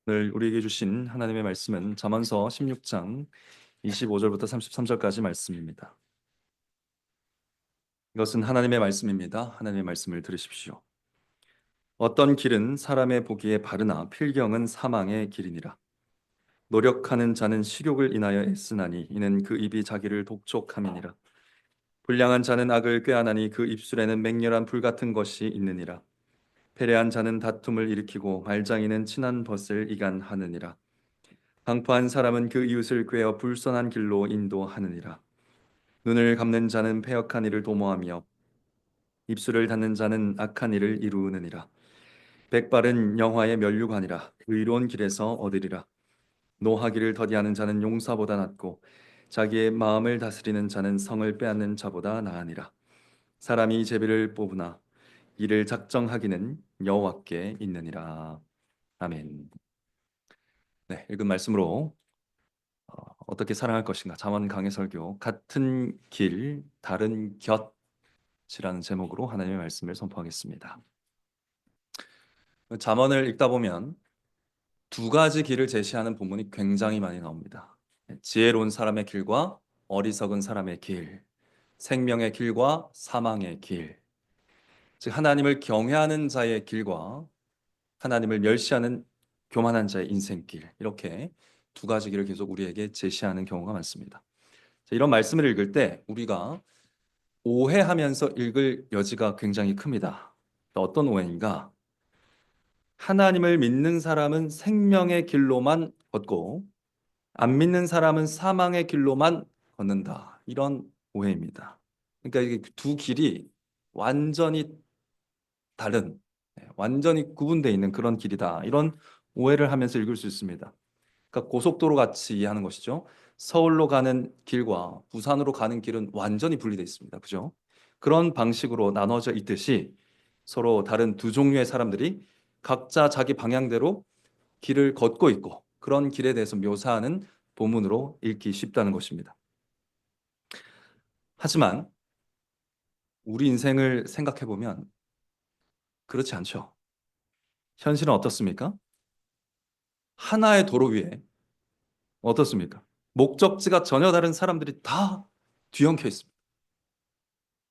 오늘 우리에게 주신 하나님의 말씀은 잠언서 16장 25절부터 33절까지 말씀입니다. 이것은 하나님의 말씀입니다. 하나님의 말씀을 들으십시오. 어떤 길은 사람의 보기에 바르나 필경은 사망의 길이니라. 노력하는 자는 식욕을 인하여 애쓰나니 이는 그 입이 자기를 독촉함이니라. 불량한 자는 악을 꾀하나니 그 입술에는 맹렬한 불 같은 것이 있느니라. 패례한 자는 다툼을 일으키고 말장이는 친한 벗을 이간하느니라. 강포한 사람은 그 이웃을 꾀어 불선한 길로 인도하느니라. 눈을 감는 자는 패역한 일을 도모하며 입술을 닫는 자는 악한 일을 이루느니라. 백발은 영화의 면류관이라 의로운 길에서 얻으리라. 노하기를 더디하는 자는 용사보다 낫고 자기의 마음을 다스리는 자는 성을 빼앗는 자보다 나으니라. 사람이 제비를 뽑으나 이를 작정하기는 여호와께 있느니라. 아멘. 네, 읽은 말씀으로 어떻게 사랑할 것인가? 잠언 강해 설교 같은 길 다른 곁이라는 제목으로 하나님의 말씀을 선포하겠습니다. 잠언을 읽다 보면 두 가지 길을 제시하는 본문이 굉장히 많이 나옵니다. 지혜로운 사람의 길과 어리석은 사람의 길, 생명의 길과 사망의 길, 즉 하나님을 경외하는 자의 길과 하나님을 멸시하는 교만한 자의 인생길, 이렇게 두 가지 길을 계속 우리에게 제시하는 경우가 많습니다. 이런 말씀을 읽을 때 우리가 오해하면서 읽을 여지가 굉장히 큽니다. 어떤 오해인가? 하나님을 믿는 사람은 생명의 길로만 걷고 안 믿는 사람은 사망의 길로만 걷는다. 이런 오해입니다. 그러니까 이게 두 길이 완전히 다른, 완전히 구분되어 있는 그런 길이다. 이런 오해를 하면서 읽을 수 있습니다. 그러니까 고속도로 같이 이해하는 것이죠. 서울로 가는 길과 부산으로 가는 길은 완전히 분리되어 있습니다. 그죠? 그런 방식으로 나눠져 있듯이 서로 다른 두 종류의 사람들이 각자 자기 방향대로 길을 걷고 있고 그런 길에 대해서 묘사하는 본문으로 읽기 쉽다는 것입니다. 하지만 우리 인생을 생각해 보면 그렇지 않죠. 현실은 어떻습니까? 하나의 도로 위에 어떻습니까? 목적지가 전혀 다른 사람들이 다 뒤엉켜 있습니다.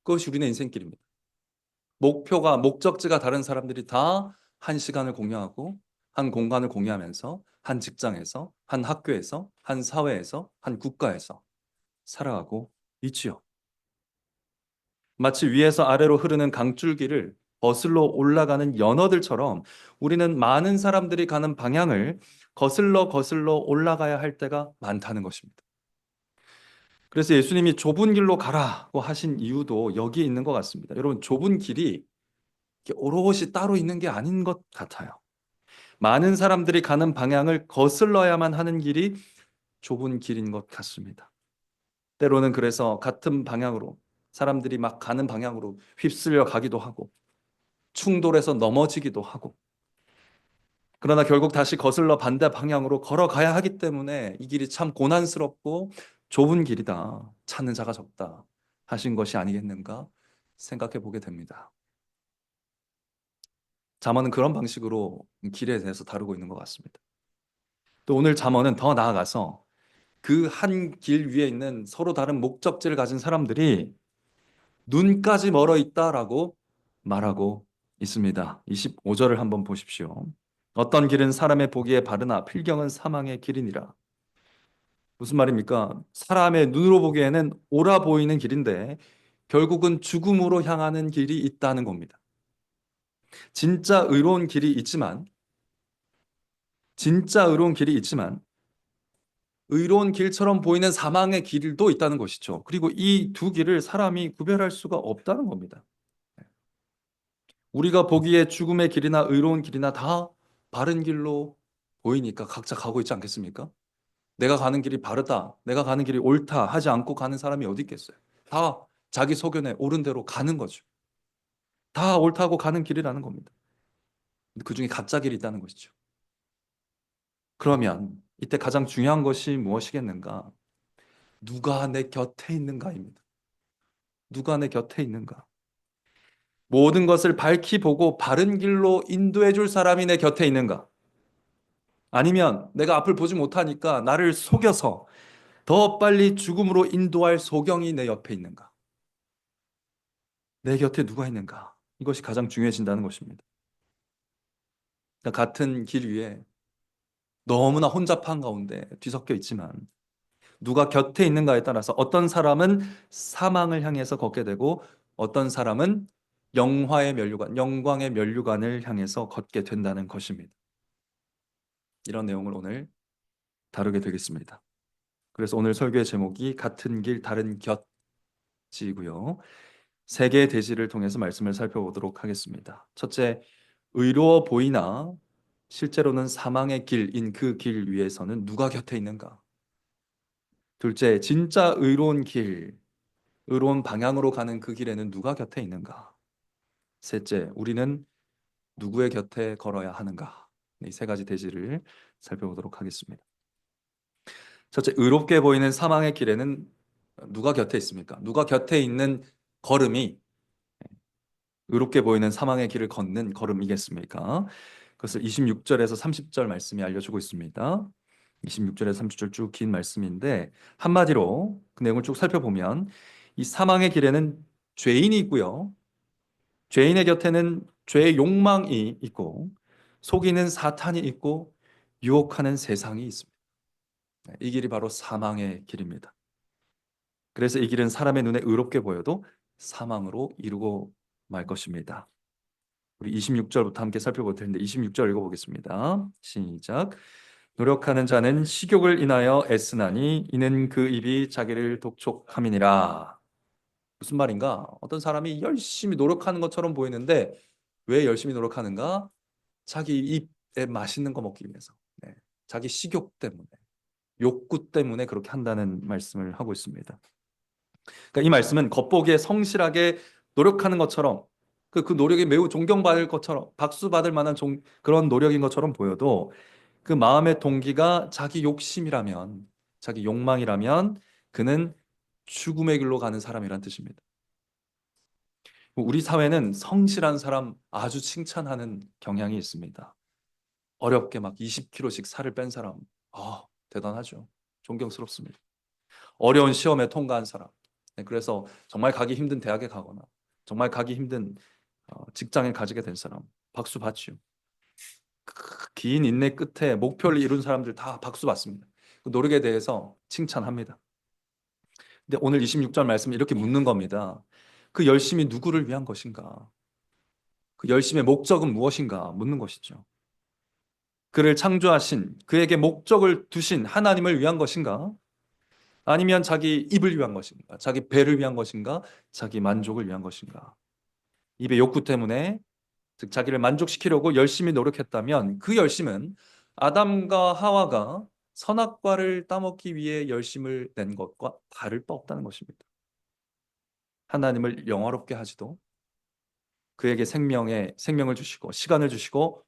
그것이 우리네 인생길입니다. 목적지가 다른 사람들이 다 한 시간을 공유하고 한 공간을 공유하면서 한 직장에서 한 학교에서 한 사회에서 한 국가에서 살아가고 있지요. 마치 위에서 아래로 흐르는 강줄기를 거슬러 올라가는 연어들처럼 우리는 많은 사람들이 가는 방향을 거슬러 올라가야 할 때가 많다는 것입니다. 그래서 예수님이 좁은 길로 가라고 하신 이유도 여기에 있는 것 같습니다. 여러분, 좁은 길이 오롯이 따로 있는 게 아닌 것 같아요. 많은 사람들이 가는 방향을 거슬러야만 하는 길이 좁은 길인 것 같습니다. 때로는 그래서 같은 방향으로 사람들이 막 가는 방향으로 휩쓸려 가기도 하고 충돌해서 넘어지기도 하고 그러나 결국 다시 거슬러 반대 방향으로 걸어가야 하기 때문에 이 길이 참 고난스럽고 좁은 길이다. 찾는 자가 적다. 하신 것이 아니겠는가 생각해 보게 됩니다. 잠언은 그런 방식으로 길에 대해서 다루고 있는 것 같습니다. 또 오늘 잠언은 더 나아가서 그 한 길 위에 있는 서로 다른 목적지를 가진 사람들이 눈까지 멀어 있다라고 말하고 있습니다. 25절을 한번 보십시오. 어떤 길은 사람의 보기에 바르나 필경은 사망의 길이니라. 무슨 말입니까? 사람의 눈으로 보기에는 옳아 보이는 길인데 결국은 죽음으로 향하는 길이 있다는 겁니다. 진짜 의로운 길이 있지만 진짜 의로운 길이 있지만 의로운 길처럼 보이는 사망의 길도 있다는 것이죠. 그리고 이 두 길을 사람이 구별할 수가 없다는 겁니다. 우리가 보기에 죽음의 길이나 의로운 길이나 다 바른 길로 보이니까 각자 가고 있지 않겠습니까? 내가 가는 길이 바르다, 내가 가는 길이 옳다 하지 않고 가는 사람이 어디 있겠어요? 다 자기 소견에 옳은 대로 가는 거죠. 다 옳다고 가는 길이라는 겁니다. 근데 그중에 가짜 길이 있다는 것이죠. 그러면 이때 가장 중요한 것이 무엇이겠는가? 누가 내 곁에 있는가입니다. 누가 내 곁에 있는가? 모든 것을 밝히 보고 바른 길로 인도해 줄 사람이 내 곁에 있는가? 아니면 내가 앞을 보지 못하니까 나를 속여서 더 빨리 죽음으로 인도할 소경이 내 옆에 있는가? 내 곁에 누가 있는가? 이것이 가장 중요해진다는 것입니다. 그러니까 같은 길 위에 너무나 혼잡한 가운데 뒤섞여 있지만 누가 곁에 있는가에 따라서 어떤 사람은 사망을 향해서 걷게 되고 어떤 사람은 영화의 면류관, 영광의 면류관을 향해서 걷게 된다는 것입니다. 이런 내용을 오늘 다루게 되겠습니다. 그래서 오늘 설교의 제목이 같은 길 다른 곁이고요. 세 개의 대지를 통해서 말씀을 살펴보도록 하겠습니다. 첫째, 의로워 보이나 실제로는 사망의 길인 그 길 위에서는 누가 곁에 있는가? 둘째, 진짜 의로운 길, 의로운 방향으로 가는 그 길에는 누가 곁에 있는가? 셋째, 우리는 누구의 곁에 걸어야 하는가? 이 세 가지 대지를 살펴보도록 하겠습니다. 첫째, 의롭게 보이는 사망의 길에는 누가 곁에 있습니까? 누가 곁에 있는 걸음이 의롭게 보이는 사망의 길을 걷는 걸음이겠습니까? 그것을 26절에서 30절 말씀이 알려주고 있습니다. 26절에서 30절 쭉 긴 말씀인데 한마디로 그 내용을 쭉 살펴보면 이 사망의 길에는 죄인이 있고요. 죄인의 곁에는 죄의 욕망이 있고 속이는 사탄이 있고 유혹하는 세상이 있습니다. 이 길이 바로 사망의 길입니다. 그래서 이 길은 사람의 눈에 의롭게 보여도 사망으로 이루고 말 것입니다. 우리 26절부터 함께 살펴볼 텐데 26절 읽어보겠습니다. 시작. 노력하는 자는 식욕을 인하여 애쓰나니 이는 그 입이 자기를 독촉함이니라. 무슨 말인가? 어떤 사람이 열심히 노력하는 것처럼 보이는데 왜 열심히 노력하는가? 자기 입에 맛있는 거 먹기 위해서. 네. 자기 식욕 때문에, 욕구 때문에 그렇게 한다는 말씀을 하고 있습니다. 그러니까 이 말씀은 겉보기에 성실하게 노력하는 것처럼 그 노력이 매우 존경받을 것처럼 박수 받을 만한 그런 노력인 것처럼 보여도 그 마음의 동기가 자기 욕심이라면 자기 욕망이라면 그는 죽음의 길로 가는 사람이란 뜻입니다. 우리 사회는 성실한 사람 아주 칭찬하는 경향이 있습니다. 어렵게 막 20kg씩 살을 뺀 사람, 대단하죠. 존경스럽습니다. 어려운 시험에 통과한 사람. 네, 그래서 정말 가기 힘든 대학에 가거나 정말 가기 힘든 직장을 가지게 된 사람 박수 받지요. 긴 인내 끝에 목표를 이룬 사람들 다 박수 받습니다. 그 노력에 대해서 칭찬합니다. 근데 오늘 26절 말씀은 이렇게 묻는 겁니다. 그 열심이 누구를 위한 것인가? 그 열심의 목적은 무엇인가? 묻는 것이죠. 그를 창조하신 그에게 목적을 두신 하나님을 위한 것인가? 아니면 자기 입을 위한 것인가? 자기 배를 위한 것인가? 자기 만족을 위한 것인가? 입의 욕구 때문에 즉 자기를 만족시키려고 열심히 노력했다면 그 열심은 아담과 하와가 선악과를 따먹기 위해 열심을 낸 것과 다를 바 없다는 것입니다. 하나님을 영화롭게 하지도 그에게 생명을 주시고 시간을 주시고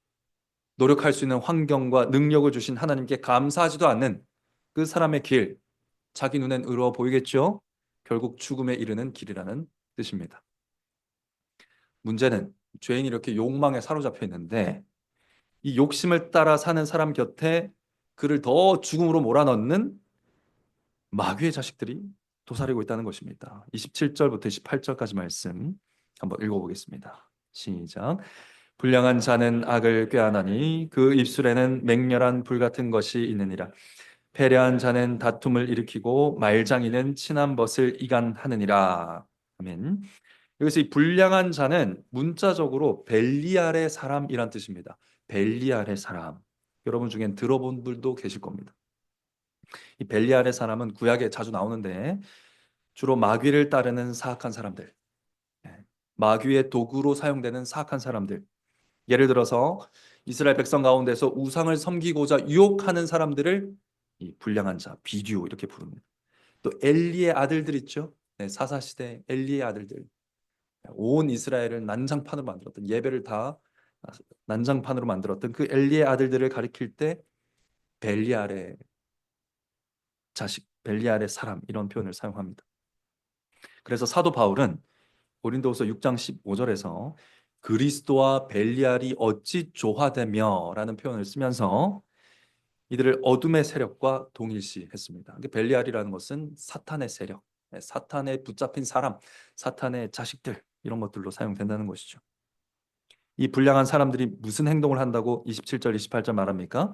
노력할 수 있는 환경과 능력을 주신 하나님께 감사하지도 않는 그 사람의 길, 자기 눈엔 의로워 보이겠죠? 결국 죽음에 이르는 길이라는 뜻입니다. 문제는 죄인이 이렇게 욕망에 사로잡혀 있는데 이 욕심을 따라 사는 사람 곁에 그를 더 죽음으로 몰아넣는 마귀의 자식들이 도사리고 있다는 것입니다. 27절부터 28절까지 말씀 한번 읽어보겠습니다. 시작. 불량한 자는 악을 꾀하나니 그 입술에는 맹렬한 불 같은 것이 있느니라. 패례한 자는 다툼을 일으키고 말장이는 친한 벗을 이간하느니라. 아멘. 여기서 이 불량한 자는 문자적으로 벨리알의 사람이란 뜻입니다. 벨리알의 사람. 여러분 중엔 들어본 분들도 계실 겁니다. 이 벨리알의 사람은 구약에 자주 나오는데 주로 마귀를 따르는 사악한 사람들, 마귀의 도구로 사용되는 사악한 사람들. 예를 들어서 이스라엘 백성 가운데서 우상을 섬기고자 유혹하는 사람들을 이 불량한 자, 비류 이렇게 부릅니다. 또 엘리의 아들들 있죠. 네, 사사시대 엘리의 아들들. 온 이스라엘을 난장판으로 만들었던 예배를 다 난장판으로 만들었던 그 엘리의 아들들을 가리킬 때 벨리알의 자식, 벨리알의 사람 이런 표현을 사용합니다. 그래서 사도 바울은 고린도후서 6장 15절에서 그리스도와 벨리알이 어찌 조화되며 라는 표현을 쓰면서 이들을 어둠의 세력과 동일시했습니다. 벨리알이라는 것은 사탄의 세력, 사탄에 붙잡힌 사람, 사탄의 자식들 이런 것들로 사용된다는 것이죠. 이 불량한 사람들이 무슨 행동을 한다고 27절, 28절 말합니까?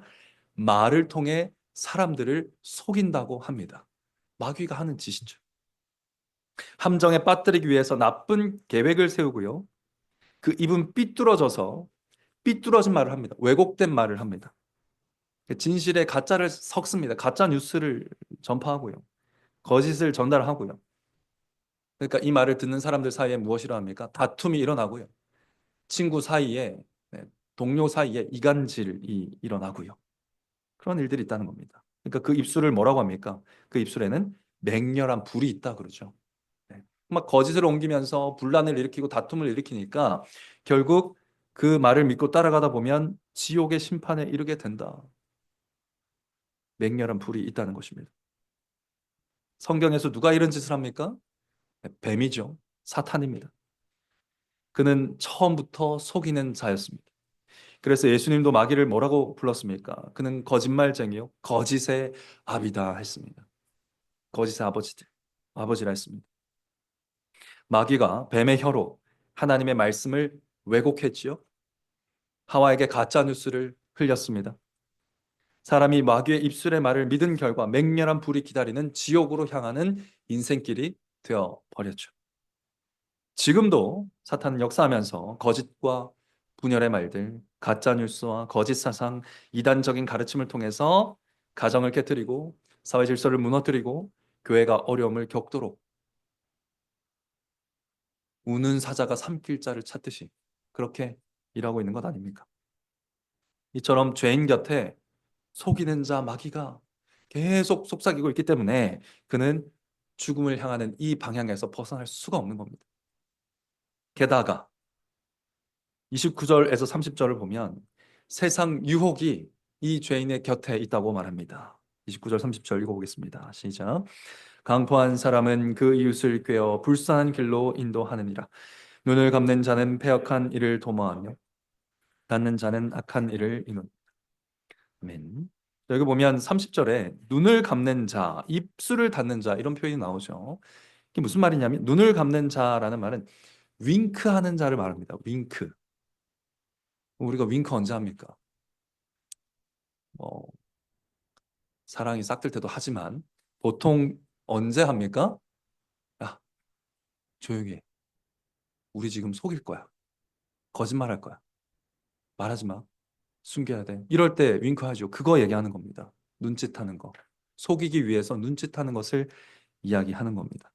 말을 통해 사람들을 속인다고 합니다. 마귀가 하는 짓이죠. 함정에 빠뜨리기 위해서 나쁜 계획을 세우고요. 그 입은 삐뚤어져서 삐뚤어진 말을 합니다. 왜곡된 말을 합니다. 진실에 가짜를 섞습니다. 가짜 뉴스를 전파하고요. 거짓을 전달하고요. 그러니까 이 말을 듣는 사람들 사이에 무엇이라 합니까? 다툼이 일어나고요. 친구 사이에, 네, 동료 사이에 이간질이 일어나고요. 그런 일들이 있다는 겁니다. 그러니까 그 입술을 뭐라고 합니까? 그 입술에는 맹렬한 불이 있다 그러죠. 네. 막 거짓을 옮기면서 분란을 일으키고 다툼을 일으키니까 결국 그 말을 믿고 따라가다 보면 지옥의 심판에 이르게 된다. 맹렬한 불이 있다는 것입니다. 성경에서 누가 이런 짓을 합니까? 네, 뱀이죠. 사탄입니다. 그는 처음부터 속이는 자였습니다. 그래서 예수님도 마귀를 뭐라고 불렀습니까? 그는 거짓말쟁이요, 거짓의 아비다 했습니다. 거짓의 아버지라 했습니다. 마귀가 뱀의 혀로 하나님의 말씀을 왜곡했지요. 하와에게 가짜 뉴스를 흘렸습니다. 사람이 마귀의 입술의 말을 믿은 결과 맹렬한 불이 기다리는 지옥으로 향하는 인생길이 되어 버렸죠. 지금도 사탄은 역사하면서 거짓과 분열의 말들, 가짜 뉴스와 거짓 사상, 이단적인 가르침을 통해서 가정을 깨뜨리고 사회 질서를 무너뜨리고 교회가 어려움을 겪도록 우는 사자가 삼킬 자를 찾듯이 그렇게 일하고 있는 것 아닙니까? 이처럼 죄인 곁에 속이는 자 마귀가 계속 속삭이고 있기 때문에 그는 죽음을 향하는 이 방향에서 벗어날 수가 없는 겁니다. 게다가 29절에서 30절을 보면 세상 유혹이 이 죄인의 곁에 있다고 말합니다. 29절 30절 읽어보겠습니다. 시작. 강포한 사람은 그 이웃을 꾀어 불쌍한 길로 인도하느니라. 눈을 감는 자는 패역한 일을 도모하며 닫는 자는 악한 일을 이룬. 아멘. 여기 보면 30절에 눈을 감는 자, 입술을 닫는 자 이런 표현이 나오죠. 이게 무슨 말이냐면 눈을 감는 자라는 말은 윙크하는 자를 말합니다. 윙크. 우리가 윙크 언제 합니까? 뭐 사랑이 싹들 때도 하지만 보통 언제 합니까? 야, 조용히 해. 우리 지금 속일 거야. 거짓말할 거야. 말하지 마. 숨겨야 돼. 이럴 때 윙크하죠. 그거 얘기하는 겁니다. 눈짓하는 거. 속이기 위해서 눈짓하는 것을 이야기하는 겁니다.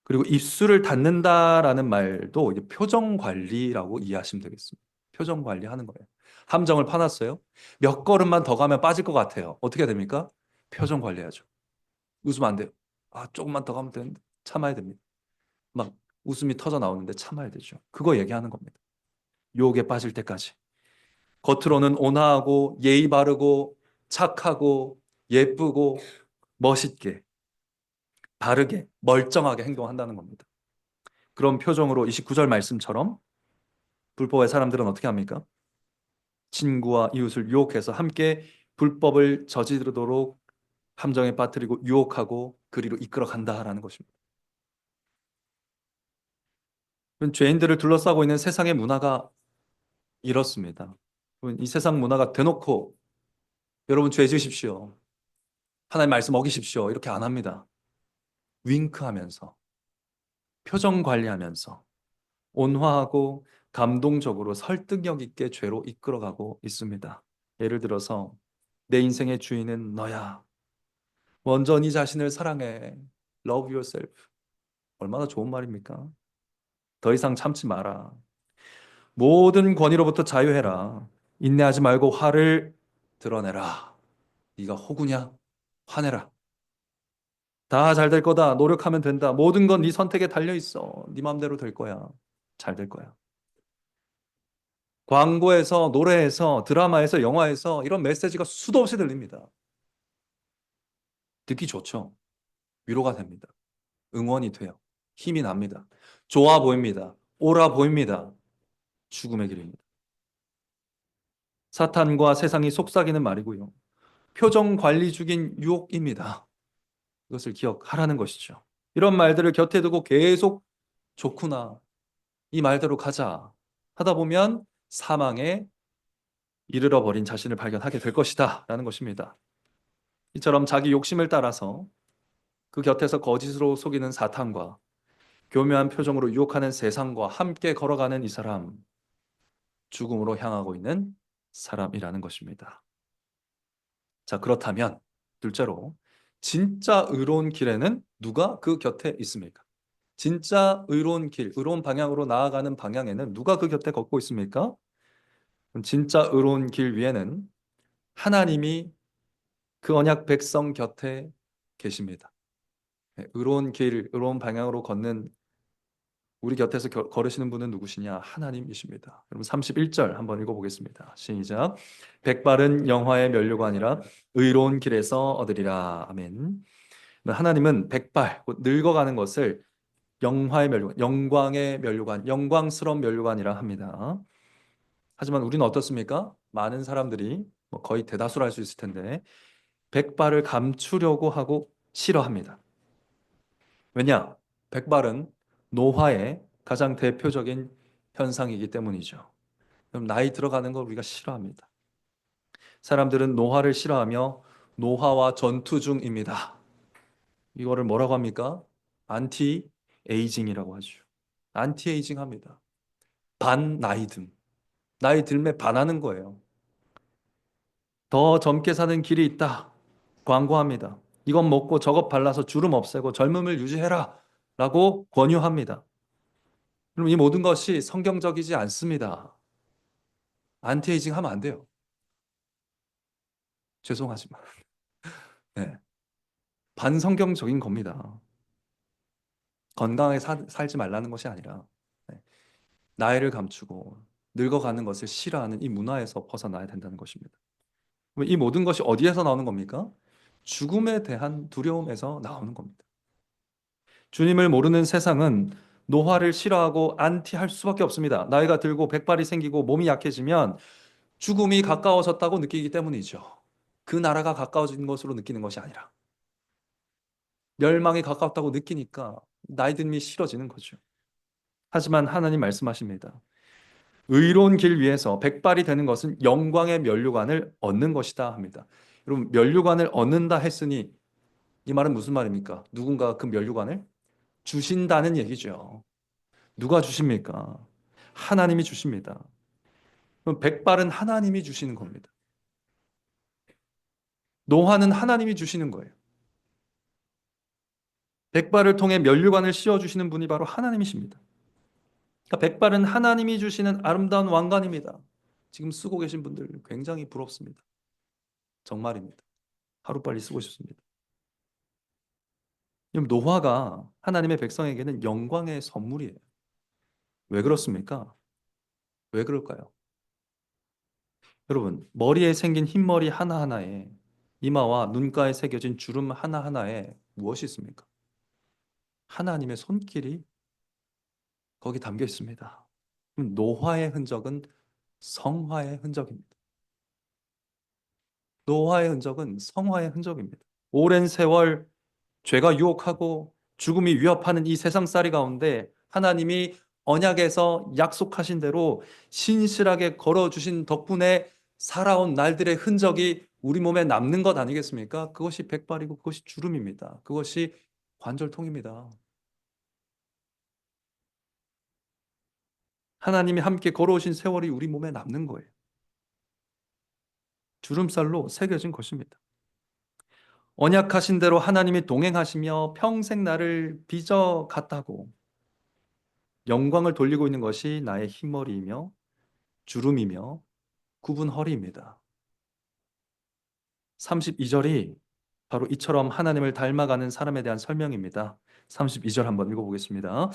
그리고 입술을 닫는다라는 말도 이제 표정 관리라고 이해하시면 되겠습니다. 표정 관리하는 거예요. 함정을 파놨어요. 몇 걸음만 더 가면 빠질 것 같아요. 어떻게 해야 됩니까? 표정 관리하죠. 웃으면 안 돼요. 아, 조금만 더 가면 되는데 참아야 됩니다. 막 웃음이 터져 나오는데 참아야 되죠. 그거 얘기하는 겁니다. 유혹에 빠질 때까지. 겉으로는 온화하고 예의 바르고 착하고 예쁘고 멋있게 바르게 멀쩡하게 행동한다는 겁니다. 그런 표정으로 29절 말씀처럼 불법의 사람들은 어떻게 합니까? 친구와 이웃을 유혹해서 함께 불법을 저지르도록 함정에 빠뜨리고 유혹하고 그리로 이끌어 간다라는 것입니다. 죄인들을 둘러싸고 있는 세상의 문화가 이렇습니다. 이 세상 문화가 대놓고 여러분 죄 지으십시오. 하나님 말씀 어기십시오. 이렇게 안 합니다. 윙크하면서 표정 관리하면서 온화하고 감동적으로 설득력 있게 죄로 이끌어가고 있습니다. 예를 들어서 내 인생의 주인은 너야. 먼저 네 자신을 사랑해. Love yourself. 얼마나 좋은 말입니까? 더 이상 참지 마라. 모든 권위로부터 자유해라. 인내하지 말고 화를 드러내라. 네가 호구냐? 화내라. 다 잘 될 거다. 노력하면 된다. 모든 건 네 선택에 달려 있어. 네 마음대로 될 거야. 잘 될 거야. 광고에서, 노래에서, 드라마에서, 영화에서 이런 메시지가 수도 없이 들립니다. 듣기 좋죠. 위로가 됩니다. 응원이 돼요. 힘이 납니다. 좋아 보입니다. 옳아 보입니다. 죽음의 길입니다. 사탄과 세상이 속삭이는 말이고요. 표정 관리 중인 유혹입니다. 이것을 기억하라는 것이죠. 이런 말들을 곁에 두고 계속 좋구나, 이 말대로 가자 하다 보면 사망에 이르러 버린 자신을 발견하게 될 것이다 라는 것입니다. 이처럼 자기 욕심을 따라서 그 곁에서 거짓으로 속이는 사탄과 교묘한 표정으로 유혹하는 세상과 함께 걸어가는 이 사람, 죽음으로 향하고 있는 사람이라는 것입니다. 자, 그렇다면 둘째로, 진짜 의로운 길에는 누가 그 곁에 있습니까? 진짜 의로운 길, 의로운 방향으로 나아가는 방향에는 누가 그 곁에 걷고 있습니까? 진짜 의로운 길 위에는 하나님이 그 언약 백성 곁에 계십니다. 의로운 길, 의로운 방향으로 걷는 우리 곁에서 걸으시는 분은 누구시냐? 하나님이십니다. 여러분 31절 한번 읽어보겠습니다. 시작. 백발은 영화의 면류관이라 의로운 길에서 얻으리라. 아멘. 하나님은 백발, 곧 늙어가는 것을 영화의 면류관, 영광의 면류관, 영광스러운 면류관이라 합니다. 하지만 우리는 어떻습니까? 많은 사람들이 거의 대다수로 할 수 있을 텐데 백발을 감추려고 하고 싫어합니다. 왜냐? 백발은 노화의 가장 대표적인 현상이기 때문이죠. 그럼 나이 들어가는 걸 우리가 싫어합니다. 사람들은 노화를 싫어하며 노화와 전투 중입니다. 이거를 뭐라고 합니까? 안티 에이징이라고 하죠. 안티 에이징 합니다. 반 나이듦. 나이 들매 반하는 거예요. 더 젊게 사는 길이 있다. 광고합니다. 이것 먹고 저것 발라서 주름 없애고 젊음을 유지해라. 라고 권유합니다. 그럼 이 모든 것이 성경적이지 않습니다. 안티에이징 하면 안 돼요. 죄송하지만. 네. 반성경적인 겁니다. 건강하게 살지 말라는 것이 아니라 네. 나이를 감추고 늙어가는 것을 싫어하는 이 문화에서 벗어나야 된다는 것입니다. 이 모든 것이 어디에서 나오는 겁니까? 죽음에 대한 두려움에서 나오는 겁니다. 주님을 모르는 세상은 노화를 싫어하고 안티할 수밖에 없습니다. 나이가 들고 백발이 생기고 몸이 약해지면 죽음이 가까워졌다고 느끼기 때문이죠. 그 나라가 가까워진 것으로 느끼는 것이 아니라 멸망이 가까웠다고 느끼니까 나이 듦이 싫어지는 거죠. 하지만 하나님 말씀하십니다. 의로운 길 위에서 백발이 되는 것은 영광의 면류관을 얻는 것이다 합니다. 여러분, 면류관을 얻는다 했으니 이 말은 무슨 말입니까? 누군가 그 면류관을 주신다는 얘기죠. 누가 주십니까? 하나님이 주십니다. 그럼 백발은 하나님이 주시는 겁니다. 노화는 하나님이 주시는 거예요. 백발을 통해 면류관을 씌워주시는 분이 바로 하나님이십니다. 그러니까 백발은 하나님이 주시는 아름다운 왕관입니다. 지금 쓰고 계신 분들 굉장히 부럽습니다. 정말입니다. 하루빨리 쓰고 싶습니다. 노화가 하나님의 백성에게는 영광의 선물이에요. 왜 그렇습니까? 왜 그럴까요? 여러분, 머리에 생긴 흰머리 하나하나에 이마와 눈가에 새겨진 주름 하나하나에 무엇이 있습니까? 하나님의 손길이 거기 담겨 있습니다. 노화의 흔적은 성화의 흔적입니다. 노화의 흔적은 성화의 흔적입니다. 오랜 세월 죄가 유혹하고 죽음이 위협하는 이 세상살이 가운데 하나님이 언약에서 약속하신 대로 신실하게 걸어주신 덕분에 살아온 날들의 흔적이 우리 몸에 남는 것 아니겠습니까? 그것이 백발이고 그것이 주름입니다. 그것이 관절통입니다. 하나님이 함께 걸어오신 세월이 우리 몸에 남는 거예요. 주름살로 새겨진 것입니다. 언약하신 대로 하나님이 동행하시며 평생 나를 빚어갔다고 영광을 돌리고 있는 것이 나의 흰머리이며 주름이며 굽은 허리입니다. 32절이 바로 이처럼 하나님을 닮아가는 사람에 대한 설명입니다. 32절 한번 읽어보겠습니다.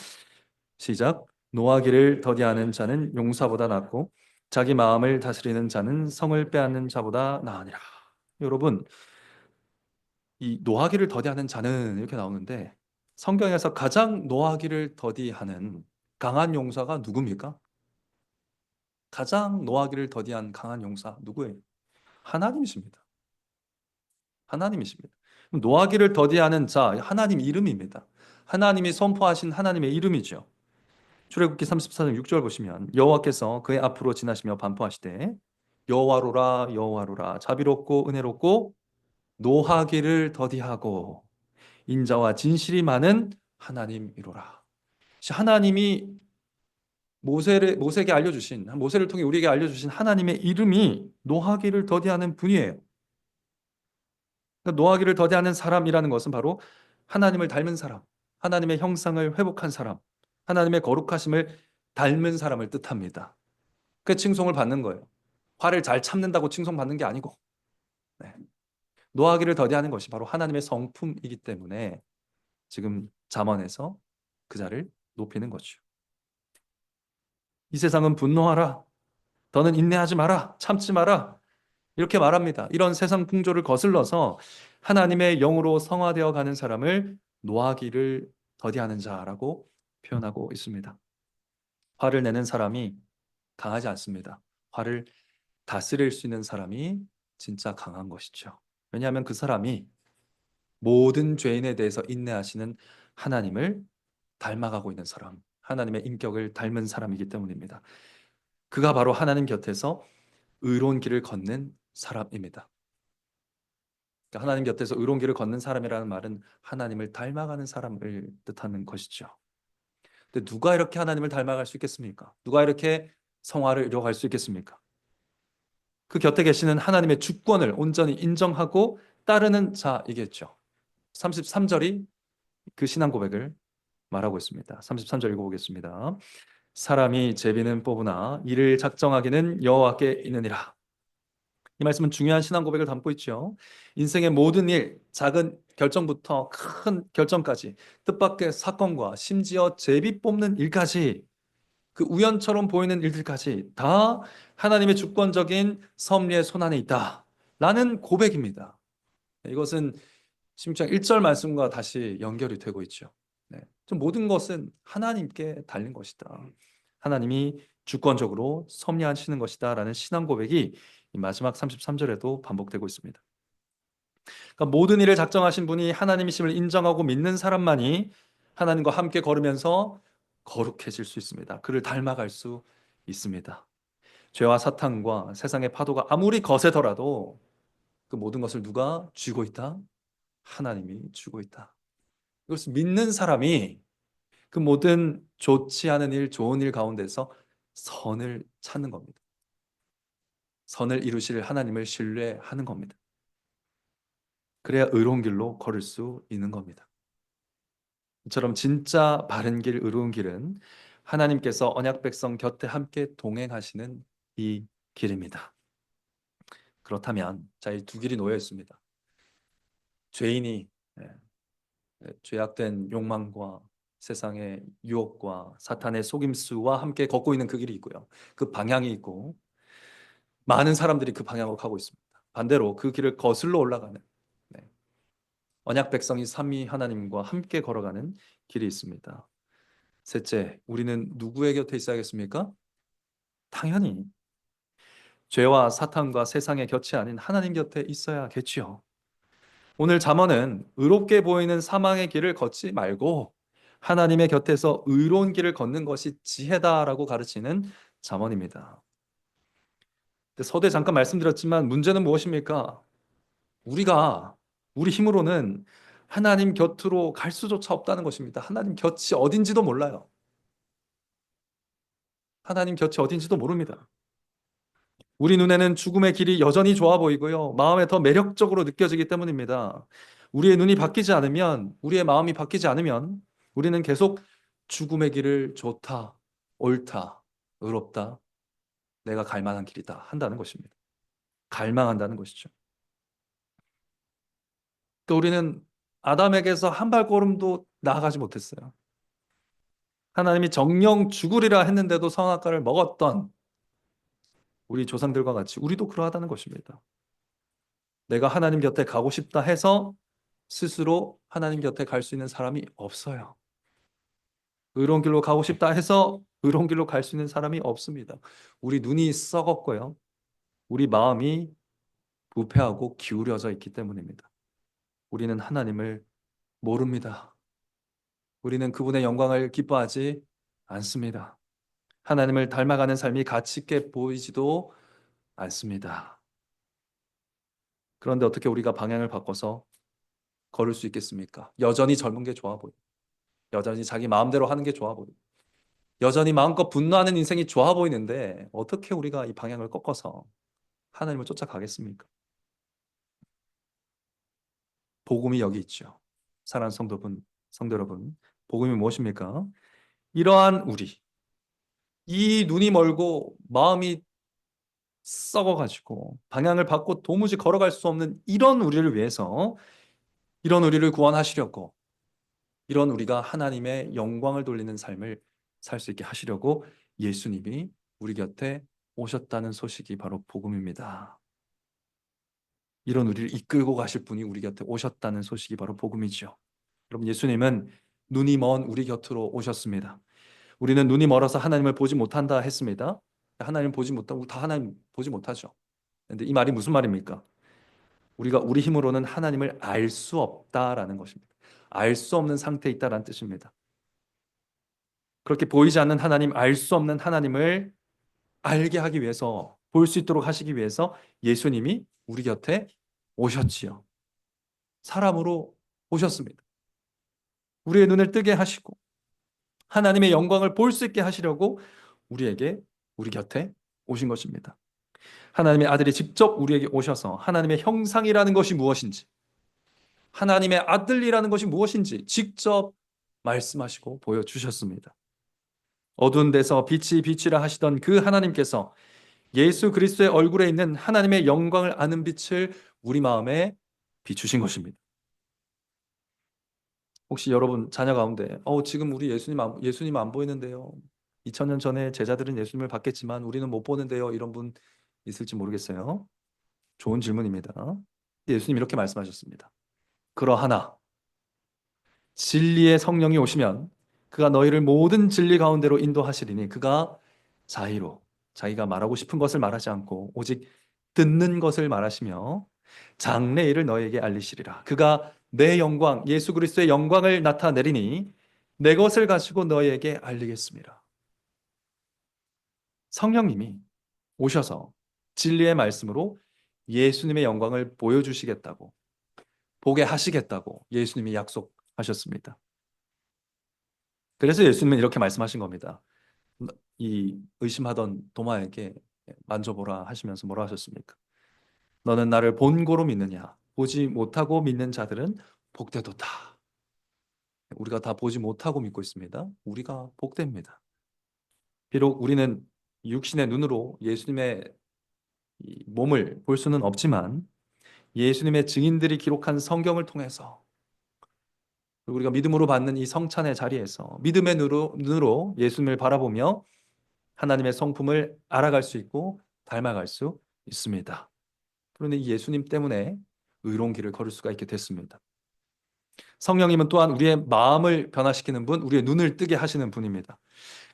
시작. 노하기를 더디하는 자는 용사보다 낫고 자기 마음을 다스리는 자는 성을 빼앗는 자보다 나으니라. 여러분, 이 노하기를 더디하는 자는 이렇게 나오는데 성경에서 가장 노하기를 더디하는 강한 용사가 누굽니까? 가장 노하기를 더디한 강한 용사 누구예요? 하나님이십니다. 하나님이십니다. 노하기를 더디하는 자, 하나님 이름입니다. 하나님이 선포하신 하나님의 이름이죠. 출애굽기 34장 6절 보시면 여호와께서 그의 앞으로 지나시며 반포하시되 여호와로라 여호와로라 자비롭고 은혜롭고 노하기를 더디하고 인자와 진실이 많은 하나님이로라. 하나님이 모세에게 알려주신, 모세를 통해 우리에게 알려주신 하나님의 이름이 노하기를 더디하는 분이에요. 그러니까 노하기를 더디하는 사람이라는 것은 바로 하나님을 닮은 사람, 하나님의 형상을 회복한 사람, 하나님의 거룩하심을 닮은 사람을 뜻합니다. 그 칭송을 받는 거예요. 화를 잘 참는다고 칭송받는 게 아니고, 네. 노하기를 더디하는 것이 바로 하나님의 성품이기 때문에 지금 잠언에서 그 자를 높이는 거죠. 이 세상은 분노하라, 더는 인내하지 마라, 참지 마라, 이렇게 말합니다. 이런 세상 풍조를 거슬러서 하나님의 영으로 성화되어 가는 사람을 노하기를 더디하는 자라고 표현하고 있습니다. 화를 내는 사람이 강하지 않습니다. 화를 다스릴 수 있는 사람이 진짜 강한 것이죠. 왜냐하면 그 사람이 모든 죄인에 대해서 인내하시는 하나님을 닮아가고 있는 사람, 하나님의 인격을 닮은 사람이기 때문입니다. 그가 바로 하나님 곁에서 의로운 길을 걷는 사람입니다. 그러니까 하나님 곁에서 의로운 길을 걷는 사람이라는 말은 하나님을 닮아가는 사람을 뜻하는 것이죠. 근데 누가 이렇게 하나님을 닮아갈 수 있겠습니까? 누가 이렇게 성화를 이루어갈 수 있겠습니까? 그 곁에 계시는 하나님의 주권을 온전히 인정하고 따르는 자이겠죠. 33절이 그 신앙 고백을 말하고 있습니다. 33절 읽어보겠습니다. 사람이 제비는 뽑으나 이를 작정하기는 여호와께 있느니라. 이 말씀은 중요한 신앙 고백을 담고 있죠. 인생의 모든 일, 작은 결정부터 큰 결정까지, 뜻밖의 사건과 심지어 제비 뽑는 일까지, 그 우연처럼 보이는 일들까지 다 하나님의 주권적인 섭리의 손안에 있다 라는 고백입니다. 이것은 16장 1절 말씀과 다시 연결이 되고 있죠. 네. 모든 것은 하나님께 달린 것이다. 하나님이 주권적으로 섭리하시는 것이다 라는 신앙 고백이 이 마지막 33절에도 반복되고 있습니다. 그러니까 모든 일을 작정하신 분이 하나님이심을 인정하고 믿는 사람만이 하나님과 함께 걸으면서 거룩해질 수 있습니다. 그를 닮아갈 수 있습니다. 죄와 사탄과 세상의 파도가 아무리 거세더라도 그 모든 것을 누가 쥐고 있다? 하나님이 쥐고 있다. 이것을 믿는 사람이 그 모든 좋지 않은 일, 좋은 일 가운데서 선을 찾는 겁니다. 선을 이루실 하나님을 신뢰하는 겁니다. 그래야 의로운 길로 걸을 수 있는 겁니다. 이처럼 진짜 바른 길, 의로운 길은 하나님께서 언약 백성 곁에 함께 동행하시는 이 길입니다. 그렇다면 이 두 길이 놓여 있습니다. 죄인이 죄악된 욕망과 세상의 유혹과 사탄의 속임수와 함께 걷고 있는 그 길이 있고요. 그 방향이 있고 많은 사람들이 그 방향으로 가고 있습니다. 반대로 그 길을 거슬러 올라가는 언약 백성이 삼위 하나님과 함께 걸어가는 길이 있습니다. 셋째, 우리는 누구의 곁에 있어야겠습니까? 당연히 죄와 사탄과 세상의 곁이 아닌 하나님 곁에 있어야겠지요. 오늘 잠언은 의롭게 보이는 사망의 길을 걷지 말고 하나님의 곁에서 의로운 길을 걷는 것이 지혜다라고 가르치는 잠언입니다. 서두에 잠깐 말씀드렸지만 문제는 무엇입니까? 우리 힘으로는 하나님 곁으로 갈 수조차 없다는 것입니다. 하나님 곁이 어딘지도 몰라요. 하나님 곁이 어딘지도 모릅니다. 우리 눈에는 죽음의 길이 여전히 좋아 보이고요. 마음에 더 매력적으로 느껴지기 때문입니다. 우리의 눈이 바뀌지 않으면, 우리의 마음이 바뀌지 않으면 우리는 계속 죽음의 길을 좋다, 옳다, 의롭다, 내가 갈 만한 길이다 한다는 것입니다. 갈망한다는 것이죠. 또 우리는 아담에게서 한 발걸음도 나아가지 못했어요. 하나님이 정령 죽으리라 했는데도 선악과를 먹었던 우리 조상들과 같이 우리도 그러하다는 것입니다. 내가 하나님 곁에 가고 싶다 해서 스스로 하나님 곁에 갈 수 있는 사람이 없어요. 의로운 길로 가고 싶다 해서 의로운 길로 갈 수 있는 사람이 없습니다. 우리 눈이 썩었고요. 우리 마음이 부패하고 기울여져 있기 때문입니다. 우리는 하나님을 모릅니다. 우리는 그분의 영광을 기뻐하지 않습니다. 하나님을 닮아가는 삶이 가치 있게 보이지도 않습니다. 그런데 어떻게 우리가 방향을 바꿔서 걸을 수 있겠습니까? 여전히 젊은 게 좋아 보이고, 여전히 자기 마음대로 하는 게 좋아 보이고, 여전히 마음껏 분노하는 인생이 좋아 보이는데 어떻게 우리가 이 방향을 꺾어서 하나님을 쫓아가겠습니까? 복음이 여기 있죠. 사랑하는 성도 여러분, 복음이 무엇입니까? 이러한 우리, 이 눈이 멀고 마음이 썩어가지고 방향을 바꿔 도무지 걸어갈 수 없는 이런 우리를 위해서, 이런 우리를 구원하시려고, 이런 우리가 하나님의 영광을 돌리는 삶을 살 수 있게 하시려고 예수님이 우리 곁에 오셨다는 소식이 바로 복음입니다. 이런 우리를 이끌고 가실 분이 우리 곁에 오셨다는 소식이 바로 복음이죠. 여러분, 예수님은 눈이 먼 우리 곁으로 오셨습니다. 우리는 눈이 멀어서 하나님을 보지 못한다 했습니다. 하나님 보지 못하고 다 하나님 보지 못하죠. 근데 이 말이 무슨 말입니까? 우리가 우리 힘으로는 하나님을 알 수 없다라는 것입니다. 알 수 없는 상태에 있다라는 뜻입니다. 그렇게 보이지 않는 하나님, 알 수 없는 하나님을 알게 하기 위해서, 볼 수 있도록 하시기 위해서 예수님이 우리 곁에 오셨지요. 사람으로 오셨습니다. 우리의 눈을 뜨게 하시고 하나님의 영광을 볼 수 있게 하시려고 우리 곁에 오신 것입니다. 하나님의 아들이 직접 우리에게 오셔서 하나님의 형상이라는 것이 무엇인지, 하나님의 아들이라는 것이 무엇인지 직접 말씀하시고 보여주셨습니다. 어두운 데서 빛이 빛이라 하시던 그 하나님께서 예수 그리스도의 얼굴에 있는 하나님의 영광을 아는 빛을 우리 마음에 비추신 것입니다. 혹시 여러분 자녀 가운데 지금 우리 예수님 안 보이는데요. 2000년 전에 제자들은 예수님을 봤겠지만 우리는 못 보는데요. 이런 분 있을지 모르겠어요. 좋은 질문입니다. 예수님 이렇게 말씀하셨습니다. 그러하나 진리의 성령이 오시면 그가 너희를 모든 진리 가운데로 인도하시리니 그가 자의로 자기가 말하고 싶은 것을 말하지 않고 오직 듣는 것을 말하시며 장래 일을 너희에게 알리시리라. 그가 내 영광 예수 그리스도의 영광을 나타내리니 내 것을 가지고 너희에게 알리겠습니다. 성령님이 오셔서 진리의 말씀으로 예수님의 영광을 보여주시겠다고, 보게 하시겠다고 예수님이 약속하셨습니다. 그래서 예수님은 이렇게 말씀하신 겁니다. 이 의심하던 도마에게 만져보라 하시면서 뭐라 하셨습니까? 너는 나를 본고로 믿느냐? 보지 못하고 믿는 자들은 복되도다. 우리가 다 보지 못하고 믿고 있습니다. 우리가 복됩니다. 비록 우리는 육신의 눈으로 예수님의 이 몸을 볼 수는 없지만 예수님의 증인들이 기록한 성경을 통해서, 그리고 우리가 믿음으로 받는 이 성찬의 자리에서 믿음의 눈으로 예수님을 바라보며 하나님의 성품을 알아갈 수 있고 닮아갈 수 있습니다. 그런데 이 예수님 때문에 의로운 길을 걸을 수가 있게 됐습니다. 성령님은 또한 우리의 마음을 변화시키는 분, 우리의 눈을 뜨게 하시는 분입니다.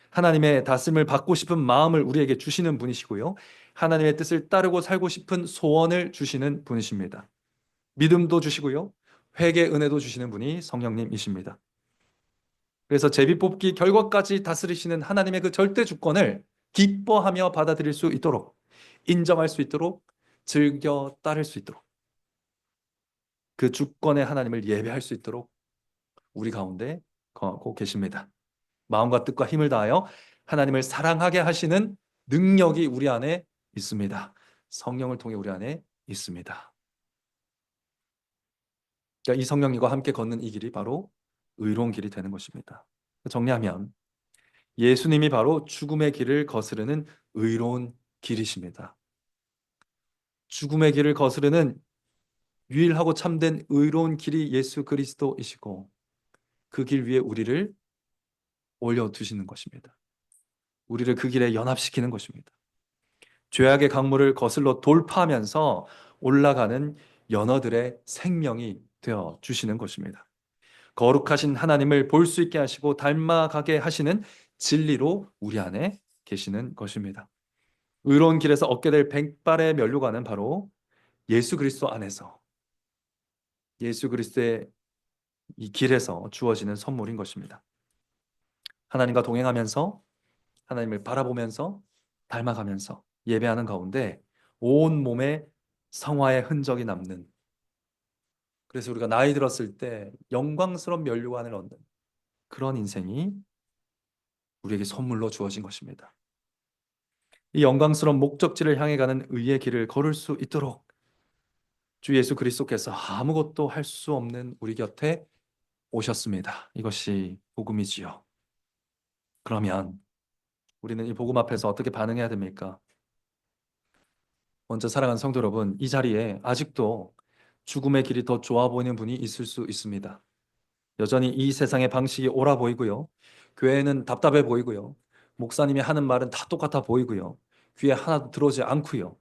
하나님의 다스림을 받고 싶은 마음을 우리에게 주시는 분이시고요. 하나님의 뜻을 따르고 살고 싶은 소원을 주시는 분이십니다. 믿음도 주시고요. 회개 은혜도 주시는 분이 성령님이십니다. 그래서 제비뽑기 결과까지 다스리시는 하나님의 그 절대 주권을 기뻐하며 받아들일 수 있도록, 인정할 수 있도록, 즐겨 따를 수 있도록, 그 주권의 하나님을 예배할 수 있도록 우리 가운데 거하고 계십니다. 마음과 뜻과 힘을 다하여 하나님을 사랑하게 하시는 능력이 우리 안에 있습니다. 성령을 통해 우리 안에 있습니다. 그러니까 이 성령님과 함께 걷는 이 길이 바로 의로운 길이 되는 것입니다. 정리하면 예수님이 바로 죽음의 길을 거스르는 의로운 길이십니다. 죽음의 길을 거스르는 유일하고 참된 의로운 길이 예수 그리스도이시고 그 길 위에 우리를 올려두시는 것입니다. 우리를 그 길에 연합시키는 것입니다. 죄악의 강물을 거슬러 돌파하면서 올라가는 연어들의 생명이 되어 주시는 것입니다. 거룩하신 하나님을 볼 수 있게 하시고 닮아가게 하시는 진리로 우리 안에 계시는 것입니다. 의로운 길에서 얻게 될 백발의 면류관은 바로 예수 그리스도 안에서 예수 그리스도의 이 길에서 주어지는 선물인 것입니다. 하나님과 동행하면서 하나님을 바라보면서 닮아가면서 예배하는 가운데 온 몸에 성화의 흔적이 남는, 그래서 우리가 나이 들었을 때 영광스러운 면류관을 얻는 그런 인생이 우리에게 선물로 주어진 것입니다. 이 영광스러운 목적지를 향해 가는 의의 길을 걸을 수 있도록 주 예수 그리스도께서 아무것도 할 수 없는 우리 곁에 오셨습니다. 이것이 복음이지요. 그러면 우리는 이 복음 앞에서 어떻게 반응해야 됩니까? 먼저 사랑하는 성도 여러분, 이 자리에 아직도 죽음의 길이 더 좋아 보이는 분이 있을 수 있습니다. 여전히 이 세상의 방식이 옳아 보이고요. 교회는 답답해 보이고요. 목사님이 하는 말은 다 똑같아 보이고요. 귀에 하나도 들어오지 않고요.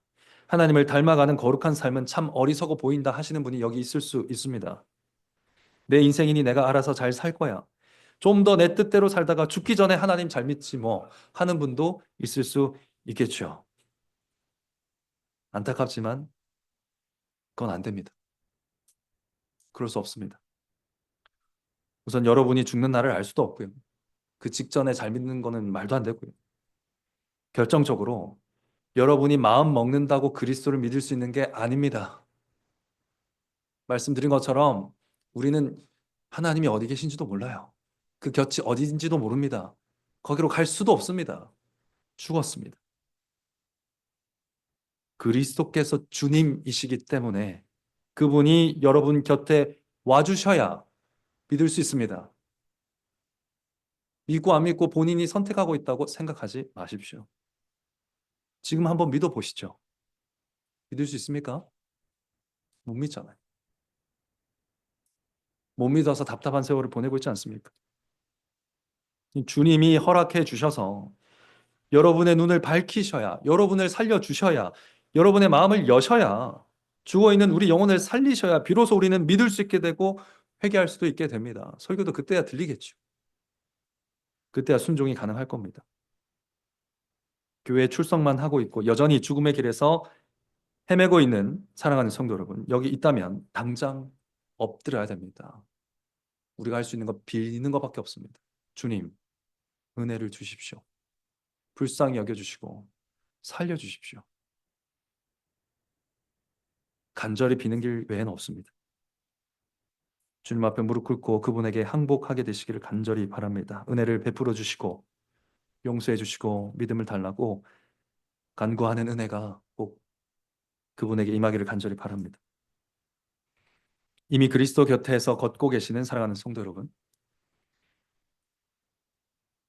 하나님을 닮아가는 거룩한 삶은 참 어리석어 보인다 하시는 분이 여기 있을 수 있습니다. 내 인생이니 내가 알아서 잘 살 거야. 좀 더 내 뜻대로 살다가 죽기 전에 하나님 잘 믿지 뭐 하는 분도 있을 수 있겠죠. 안타깝지만 그건 안 됩니다. 그럴 수 없습니다. 우선 여러분이 죽는 날을 알 수도 없고요. 그 직전에 잘 믿는 거는 말도 안 되고요. 결정적으로 여러분이 마음 먹는다고 그리스도를 믿을 수 있는 게 아닙니다. 말씀드린 것처럼 우리는 하나님이 어디 계신지도 몰라요. 그 곁이 어디인지도 모릅니다. 거기로 갈 수도 없습니다. 죽었습니다. 그리스도께서 주님이시기 때문에 그분이 여러분 곁에 와주셔야 믿을 수 있습니다. 믿고 안 믿고 본인이 선택하고 있다고 생각하지 마십시오. 지금 한번 믿어보시죠. 믿을 수 있습니까? 못 믿잖아요. 못 믿어서 답답한 세월을 보내고 있지 않습니까? 주님이 허락해 주셔서 여러분의 눈을 밝히셔야, 여러분을 살려주셔야, 여러분의 마음을 여셔야, 죽어있는 우리 영혼을 살리셔야 비로소 우리는 믿을 수 있게 되고 회개할 수도 있게 됩니다. 설교도 그때야 들리겠죠. 그때야 순종이 가능할 겁니다. 교회 출석만 하고 있고 여전히 죽음의 길에서 헤매고 있는 사랑하는 성도 여러분, 여기 있다면 당장 엎드려야 됩니다. 우리가 할 수 있는 건 빌는 것밖에 없습니다. 주님, 은혜를 주십시오. 불쌍히 여겨주시고 살려주십시오. 간절히 비는 길 외에는 없습니다. 주님 앞에 무릎 꿇고 그분에게 항복하게 되시기를 간절히 바랍니다. 은혜를 베풀어 주시고 용서해 주시고 믿음을 달라고 간구하는 은혜가 꼭 그분에게 임하기를 간절히 바랍니다. 이미 그리스도 곁에서 걷고 계시는 사랑하는 성도 여러분,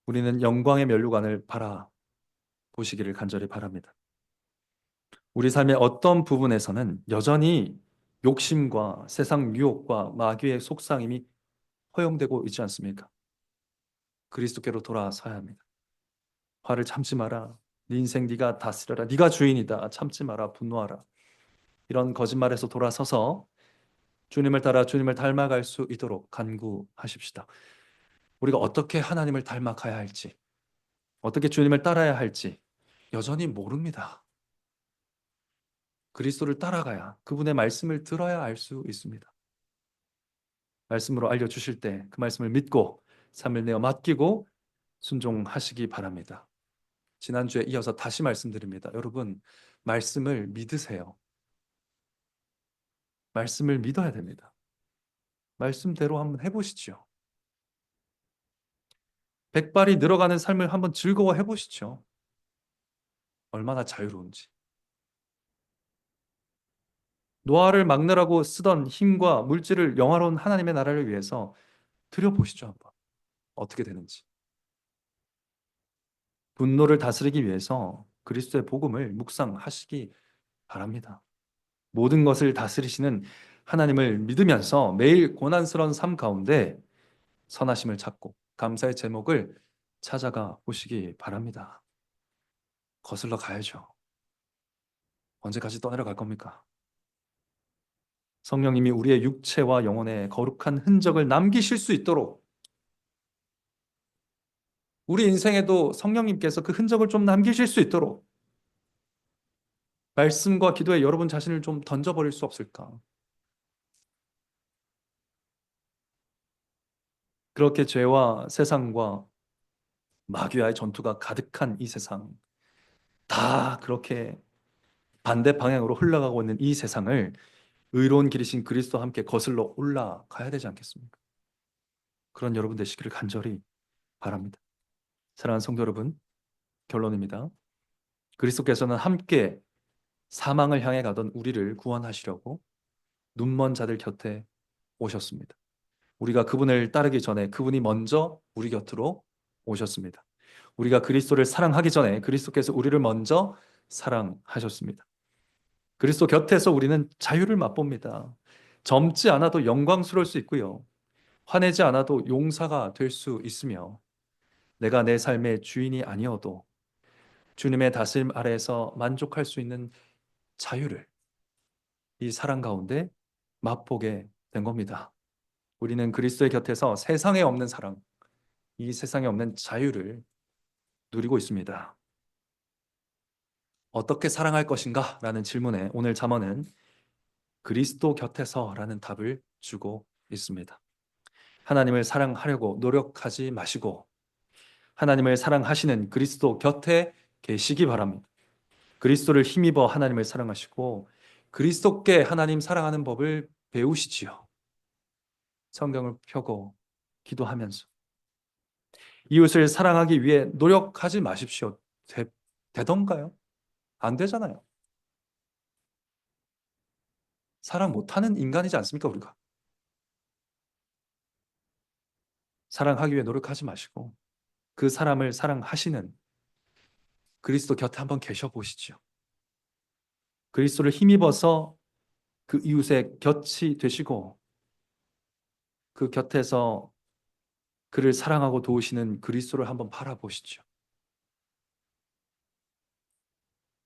우리는 영광의 면류관을 바라보시기를 간절히 바랍니다. 우리 삶의 어떤 부분에서는 여전히 욕심과 세상 유혹과 마귀의 속상임이 허용되고 있지 않습니까? 그리스도께로 돌아서야 합니다. 화를 참지 마라. 네 인생 네가 다스려라. 네가 주인이다. 참지 마라. 분노하라. 이런 거짓말에서 돌아서서 주님을 따라 주님을 닮아갈 수 있도록 간구하십시다. 우리가 어떻게 하나님을 닮아가야 할지, 어떻게 주님을 따라야 할지 여전히 모릅니다. 그리스도를 따라가야, 그분의 말씀을 들어야 알 수 있습니다. 말씀으로 알려주실 때 그 말씀을 믿고 삶을 내어 맡기고 순종하시기 바랍니다. 지난주에 이어서 다시 말씀드립니다. 여러분, 말씀을 믿으세요. 말씀을 믿어야 됩니다. 말씀대로 한번 해보시죠. 백발이 늘어가는 삶을 한번 즐거워해 보시죠. 얼마나 자유로운지. 노아를 막느라고 쓰던 힘과 물질을 영화로운 하나님의 나라를 위해서 들여보시죠, 한번. 어떻게 되는지. 분노를 다스리기 위해서 그리스도의 복음을 묵상하시기 바랍니다. 모든 것을 다스리시는 하나님을 믿으면서 매일 고난스러운 삶 가운데 선하심을 찾고 감사의 제목을 찾아가 보시기 바랍니다. 거슬러 가야죠. 언제까지 떠내려갈 겁니까? 성령님이 우리의 육체와 영혼에 거룩한 흔적을 남기실 수 있도록, 우리 인생에도 성령님께서 그 흔적을 좀 남기실 수 있도록 말씀과 기도에 여러분 자신을 좀 던져버릴 수 없을까? 그렇게 죄와 세상과 마귀와의 전투가 가득한 이 세상, 다 그렇게 반대 방향으로 흘러가고 있는 이 세상을 의로운 길이신 그리스도와 함께 거슬러 올라가야 되지 않겠습니까? 그런 여러분 되시기를 간절히 바랍니다. 사랑하는 성도 여러분, 결론입니다. 그리스도께서는 함께 사망을 향해 가던 우리를 구원하시려고 눈먼 자들 곁에 오셨습니다. 우리가 그분을 따르기 전에 그분이 먼저 우리 곁으로 오셨습니다. 우리가 그리스도를 사랑하기 전에 그리스도께서 우리를 먼저 사랑하셨습니다. 그리스도 곁에서 우리는 자유를 맛봅니다. 젊지 않아도 영광스러울 수 있고요. 화내지 않아도 용사가 될 수 있으며, 내가 내 삶의 주인이 아니어도 주님의 다스림 아래에서 만족할 수 있는 자유를 이 사랑 가운데 맛보게 된 겁니다. 우리는 그리스도의 곁에서 세상에 없는 사랑, 이 세상에 없는 자유를 누리고 있습니다. 어떻게 사랑할 것인가? 라는 질문에 오늘 잠언은 그리스도 곁에서 라는 답을 주고 있습니다. 하나님을 사랑하려고 노력하지 마시고 하나님을 사랑하시는 그리스도 곁에 계시기 바랍니다. 그리스도를 힘입어 하나님을 사랑하시고 그리스도께 하나님 사랑하는 법을 배우시지요. 성경을 펴고 기도하면서 이웃을 사랑하기 위해 노력하지 마십시오. 되던가요? 안 되잖아요. 사랑 못하는 인간이지 않습니까, 우리가? 사랑하기 위해 노력하지 마시고 그 사람을 사랑하시는 그리스도 곁에 한번 계셔 보시죠. 그리스도를 힘입어서 그 이웃의 곁이 되시고 그 곁에서 그를 사랑하고 도우시는 그리스도를 한번 바라보시죠.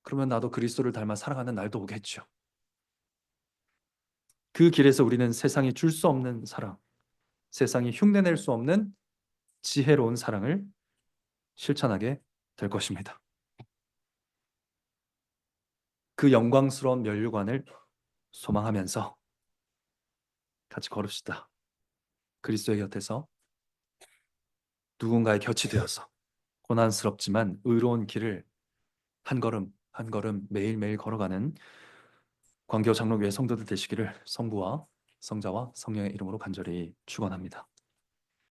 그러면 나도 그리스도를 닮아 사랑하는 날도 오겠죠. 그 길에서 우리는 세상이 줄 수 없는 사랑, 세상이 흉내낼 수 없는 지혜로운 사랑을 실천하게 될 것입니다. 그 영광스러운 면류관을 소망하면서 같이 걸읍시다. 그리스도의 곁에서 누군가의 곁이 되어서 고난스럽지만 의로운 길을 한 걸음 한 걸음 매일매일 걸어가는 광교 장로교회 성도들 되시기를 성부와 성자와 성령의 이름으로 간절히 축원합니다.